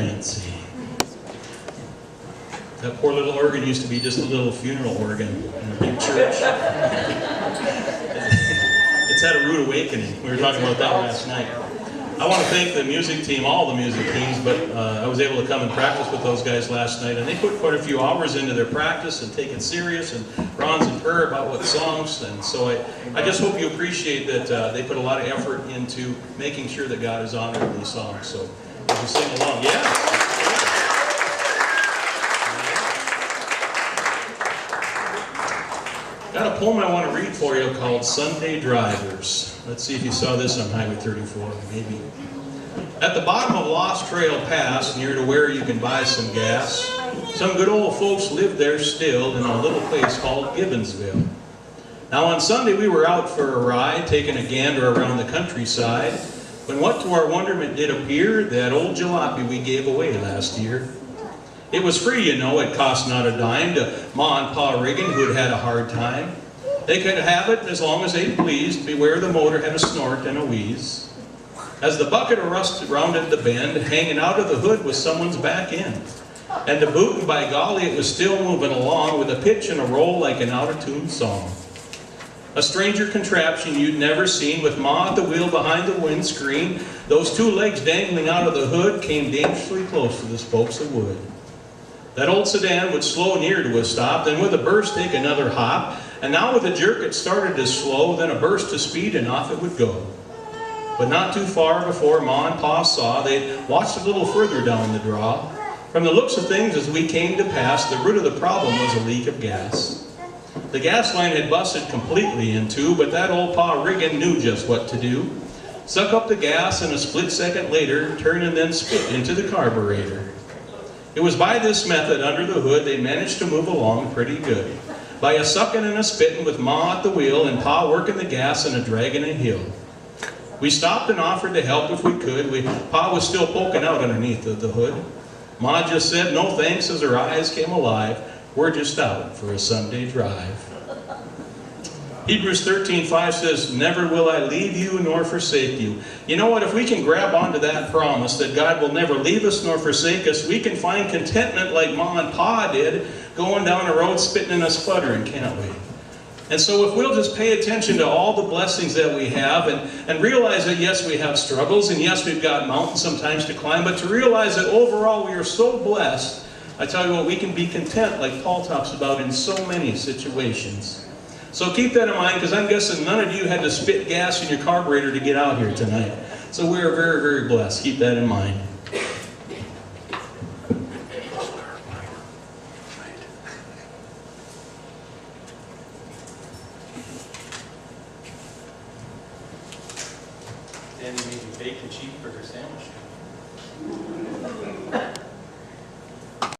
Nancy. That poor little organ used to be just a little funeral organ in a big church. It's had a rude awakening. We were talking about that last night. I want to thank the music team, all the music teams, but I was able to come and practice with those guys last night, and they put quite a few hours into their practice and take it serious, and Ron's in prayer about what songs, and so I just hope you appreciate that they put a lot of effort into making sure that God is honored in these songs. So as you sing along, yeah. Got a poem I want to read for you called Sunday Drivers. Let's see if you saw this on Highway 34, maybe. At the bottom of Lost Trail Pass, near to where you can buy some gas, some good old folks live there still in a little place called Gibbonsville. Now on Sunday we were out for a ride, taking a gander around the countryside, when what to our wonderment did appear? That old jalopy we gave away last year. It was free, you know, it cost not a dime to Ma and Pa Riggin, who'd had a hard time. They could have it as long as they pleased, beware the motor had a snort and a wheeze. As the bucket of rust rounded the bend, hanging out of the hood was someone's back end. And to boot, and by golly, it was still moving along with a pitch and a roll like an out-of-tune song. A stranger contraption you'd never seen, with Ma at the wheel behind the windscreen, those two legs dangling out of the hood came dangerously close to the spokes of wood. That old sedan would slow near to a stop, then with a burst take another hop, and now with a jerk it started to slow, then a burst to speed, and off it would go. But not too far before Ma and Pa saw, they'd watched a little further down the draw. From the looks of things as we came to pass, the root of the problem was a leak of gas. The gas line had busted completely in two, but that old Pa Riggin knew just what to do. Suck up the gas, and a split second later, turn and then spit into the carburetor. It was by this method, under the hood, they managed to move along pretty good. By a sucking and a spitting with Ma at the wheel and Pa working the gas and a dragging a hill. We stopped and offered to help if we could. Pa was still poking out underneath the hood. Ma just said no thanks as her eyes came alive. We're just out for a Sunday drive. Hebrews 13:5 says, never will I leave you nor forsake you. You know what? If we can grab onto that promise that God will never leave us nor forsake us, we can find contentment like Ma and Pa did, going down the road spitting and a sputtering, can't we? And so if we'll just pay attention to all the blessings that we have and realize that yes, we have struggles, and yes, we've got mountains sometimes to climb, but to realize that overall we are so blessed, I tell you what, we can be content like Paul talks about in so many situations. So keep that in mind, because I'm guessing none of you had to spit gas in your carburetor to get out here tonight. So we are very, very blessed. Keep that in mind. Danny made a bacon cheeseburger sandwich.